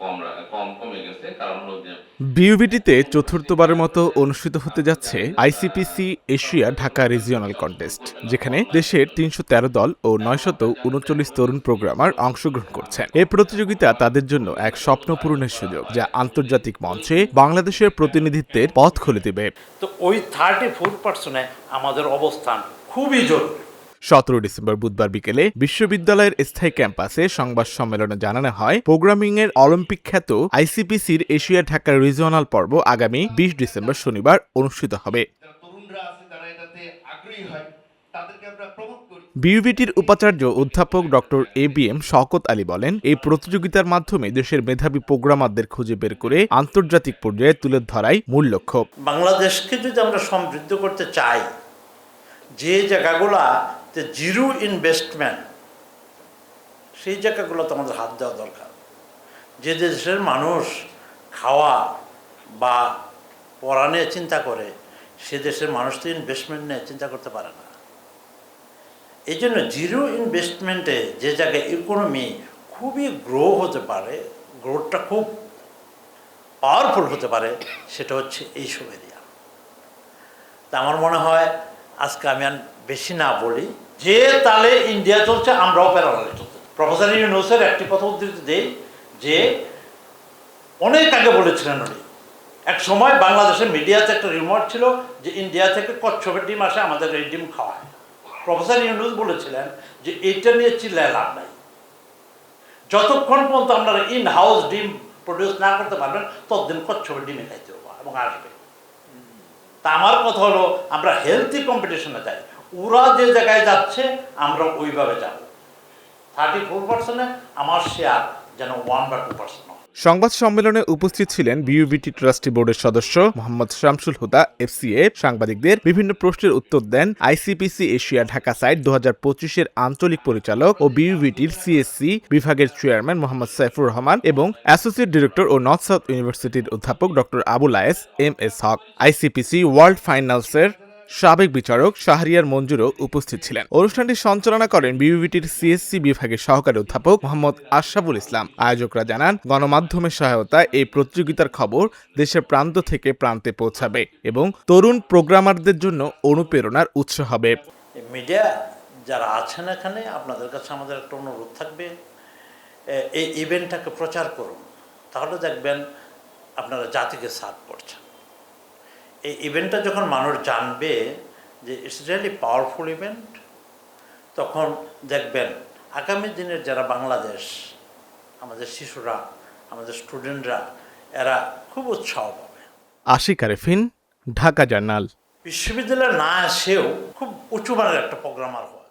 কমে গেছে। কারণ হলো যে বিউবিটিতে চতুর্থবারের মতো অনুষ্ঠিত হতে যাচ্ছে আইসিপিসি এশিয়া ঢাকা রিজিওনাল কন্টেস্ট, যেখানে দেশের ৩১৩ দল ও ৯৩৯ তরুণ প্রোগ্রামার অংশগ্রহণ করছেন। এই প্রতিযোগিতা তাদের জন্য এক স্বপ্ন পূরণের সুযোগ, যা আন্তর্জাতিক মঞ্চে বাংলাদেশের প্রতিনিধিত্বের পথ খুলে দেবে। তো ওই 34% আমাদের অবস্থান খুবই জরুরি। ১৭ ডিসেম্বর বুধবার বিকেলে বিশ্ববিদ্যালয়ের স্থায়ী ক্যাম্পাসে সংবাদ সম্মেলনে জানানো হয়, প্রোগ্রামিং এর অলিম্পিক খ্যাত আইসিপিসির এশিয়া ঢাকা রিজিওনাল পর্ব আগামী ২০ ডিসেম্বর শনিবার অনুষ্ঠিত হবে। বিউবিটির উপাচার্য অধ্যাপক ডক্টর এবিএম শওকত আলী বলেন, এই প্রতিযোগিতার মাধ্যমে দেশের মেধাবী প্রোগ্রামারদের খুঁজে বের করে আন্তর্জাতিক পর্যায়ে তুলে ধরাই মূল লক্ষ্য। বাংলাদেশকে যদি আমরা সমৃদ্ধ করতে চাই, যে জায়গাগুলোতে জিরো ইনভেস্টমেন্ট, সেই জায়গাগুলোতে আমাদের হাত দেওয়া দরকার। যে দেশের মানুষ খাওয়া বা পড়া নিয়ে চিন্তা করে, সে দেশের মানুষ তো ইনভেস্টমেন্ট নিয়ে চিন্তা করতে পারে না। এই জন্য জিরো ইনভেস্টমেন্টে যে জায়গায় ইকোনমি খুবই গ্রো হতে পারে, গ্রোথটা খুব পাওয়ারফুল হতে পারে, সেটা হচ্ছে এইসব এরিয়া। তা আমার মনে হয় আজকে আমি আর বেশি না বলি, যে তালে ইন্ডিয়া চলছে আমরাও প্যারালালে চলছে। প্রফেসর ইউনূসের একটি কথা উদ্ধৃতি দেই যে অনেক আগে বলেছিলেন উনি, এক সময় বাংলাদেশের মিডিয়াতে একটা রিমোট ছিল যে ইন্ডিয়া থেকে কচ্ছপের ডিম আসে, আমাদের এই ডিম খাওয়ায়। প্রফেসর ইউনূস বলেছিলেন যে এইটা নিয়ে চিল্লায় লাভ নাই, যতক্ষণ পর্যন্ত আপনারা ইন হাউস ডিম প্রডিউস না করতে পারবেন ততদিন কচ্ছপের ডিমে খাইতে হবে এবং আসবে। তা আমার কথা হলো, আমরা হেলথি কম্পিটিশনে যাই, ওরা যে জায়গায় যাচ্ছে আমরা ওইভাবে যাব। 34% আমার শেয়ার যেন 1 বা 2%। সংবাদ সম্মেলনে উপস্থিত ছিলেন বিউবিটি ট্রাস্টি বোর্ডের সদস্য মোহাম্মদ শামসুল হুদা এফসিএ। সাংবাদিকদের বিভিন্ন প্রশ্নের উত্তর দেন আইসিপিসি এশিয়া ঢাকা সাইট ২০২৫-এর আঞ্চলিক পরিচালক ও বিউবিটির সিএসসি বিভাগের চেয়ারম্যান মোহাম্মদ সাইফুর রহমান এবং অ্যাসোসিয়েট ডিরেক্টর ও নর্থ সাউথ ইউনিভার্সিটির অধ্যাপক ডক্টর আবুল আয়েস এম এস হক। আইসিপিসি ওয়ার্ল্ড ফাইনালসের সাবেক বিচারক শাহরিয়ার মঞ্জুরও উপস্থিত ছিলেন। অনুষ্ঠানটি সঞ্চালনা করেন বিউবিটির সিএসসি বিভাগের সহকারী অধ্যাপক মোহাম্মদ আশরাফুল ইসলাম। আয়োজকরা জানান, গণমাধ্যমের সহায়তায় এই প্রতিযোগিতার খবর দেশের প্রান্ত থেকে প্রান্তে পৌঁছাবে এবং তরুণ প্রোগ্রামারদের জন্য অনুপ্রেরণার উৎস হবে। মিডিয়া যারা আছেন এখানে, আপনাদের কাছে আমাদের একটা অনুরোধ থাকবে, এই ইভেন্টটাকে প্রচার করুন, তাহলে দেখবেন আপনারা জাতিকে সার্ভ করছেন। এই ইভেন্টটা যখন মানুষ জানবে যে ইটস রিয়েলি পাওয়ারফুল ইভেন্ট, তখন দেখবেন আগামী দিনের যারা বাংলাদেশ, আমাদের শিশুরা, আমাদের স্টুডেন্টরা, এরা খুব উৎসাহ পাবে। আশিক আরেফিন, ঢাকা জার্নাল। বিশ্ববিদ্যালয়ে না এসেও খুব উঁচু মানের একটা প্রোগ্রামার হয়।